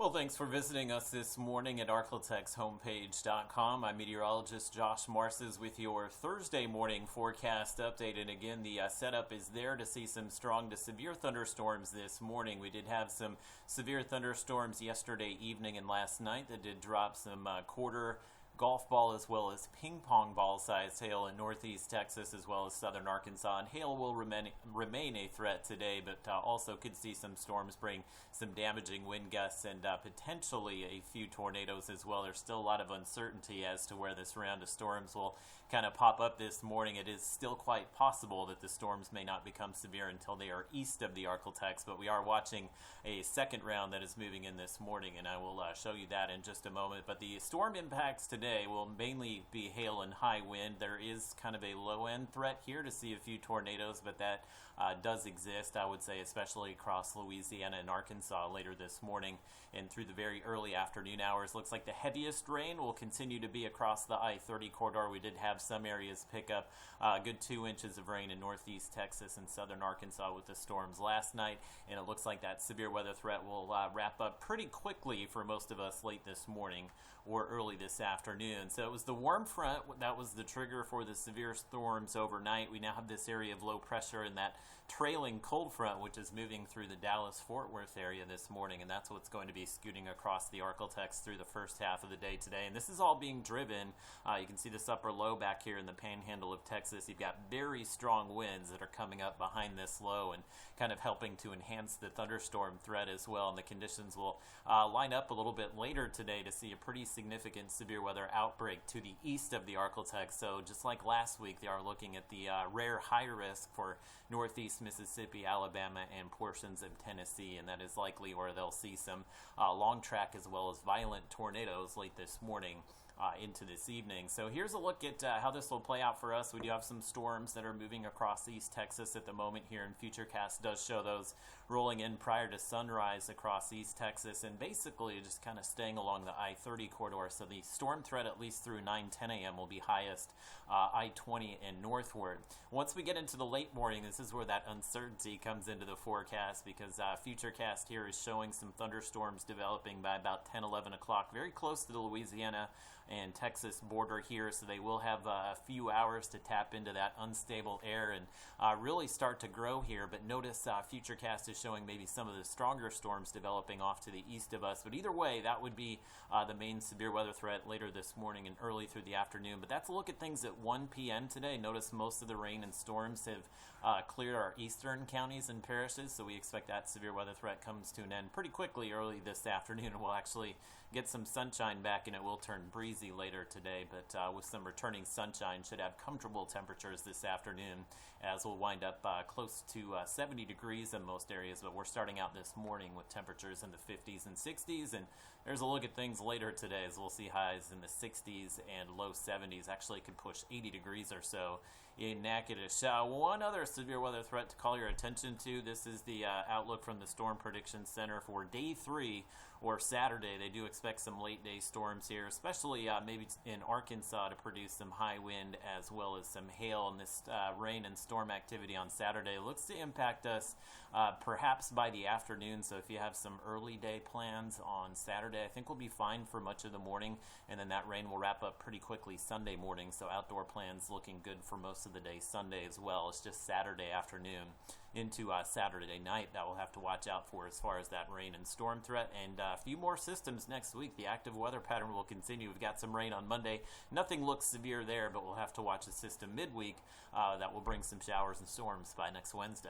Well, thanks for visiting us this morning at arklatex I'm meteorologist Josh Marces with your Thursday morning forecast update. And again, the setup is there to see some strong to severe thunderstorms this morning. We did have some severe thunderstorms yesterday evening and last night that did drop some quarter golf ball as well as ping pong ball sized hail in northeast Texas as well as southern Arkansas. And hail will remain a threat today, but also could see some storms bring some damaging wind gusts and potentially a few tornadoes as well. There's still a lot of uncertainty as to where this round of storms will kind of pop up this morning. It is still quite possible that the storms may not become severe until they are east of the Arklatex, but we are watching a second round that is moving in this morning, and I will show you that in just a moment. But the storm impacts today will mainly be hail and high wind. There is kind of a low-end threat here to see a few tornadoes, but that does exist, I would say, especially across Louisiana and Arkansas later this morning and through the very early afternoon hours. Looks like the heaviest rain will continue to be across the I-30 corridor. We did have some areas pick up a good 2 inches of rain in northeast Texas and southern Arkansas with the storms last night, and it looks like that severe weather threat will wrap up pretty quickly for most of us late this morning or early this afternoon. So it was the warm front that was the trigger for the severe storms overnight. We now have this area of low pressure and that trailing cold front, which is moving through the Dallas-Fort Worth area this morning, and that's what's going to be scooting across the Arklatex through the first half of the day today. And this is all being driven. You can see this upper low back here in the panhandle of Texas. You've got very strong winds that are coming up behind this low and kind of helping to enhance the thunderstorm threat as well. And the conditions will line up a little bit later today to see a pretty significant severe weather outbreak to the east of the Arklatex. So just like last week, they are looking at the rare high risk for northeast Mississippi, Alabama, and portions of Tennessee, and that is likely where they'll see some long track as well as violent tornadoes late this morning into this evening. So here's a look at how this will play out for us. We do have some storms that are moving across East Texas at the moment here, and Futurecast does show those rolling in prior to sunrise across East Texas, and basically just kind of staying along the I-30 corridor. So the storm threat, at least through 9-10 a.m., will be highest I-20 and northward. Once we get into the late morning, this is where that uncertainty comes into the forecast, because Futurecast here is showing some thunderstorms developing by about 10-11 o'clock, very close to the Louisiana and Texas border here, so they will have a few hours to tap into that unstable air and really start to grow here. But notice Futurecast is showing maybe some of the stronger storms developing off to the east of us. But either way, that would be the main severe weather threat later this morning and early through the afternoon. But that's a look at things at 1 p.m. today. Notice most of the rain and storms have cleared our eastern counties and parishes, so we expect that severe weather threat comes to an end pretty quickly early this afternoon. We'll actually get some sunshine back, and it will turn breezy later today, but with some returning sunshine, should have comfortable temperatures this afternoon, as we'll wind up close to 70 degrees in most areas. But we're starting out this morning with temperatures in the 50s and 60s, and there's a look at things later today, as we'll see highs in the 60s and low 70s. Actually could push 80 degrees or so in Natchitoches. One other severe weather threat to call your attention to. This is the outlook from the Storm Prediction Center for day 3 or Saturday. They do expect some late day storms here, especially maybe in Arkansas, to produce some high wind as well as some hail. And this rain and storm activity on Saturday looks to impact us perhaps by the afternoon. So if you have some early day plans on Saturday, I think we'll be fine for much of the morning, and then that rain will wrap up pretty quickly Sunday morning. So outdoor plans looking good for most of the day Sunday as well. It's just Saturday afternoon into Saturday night that we'll have to watch out for as far as that rain and storm threat. And a few more systems next week. The active weather pattern will continue. We've got some rain on Monday. Nothing looks severe there, but we'll have to watch a system midweek that will bring some showers and storms by next Wednesday.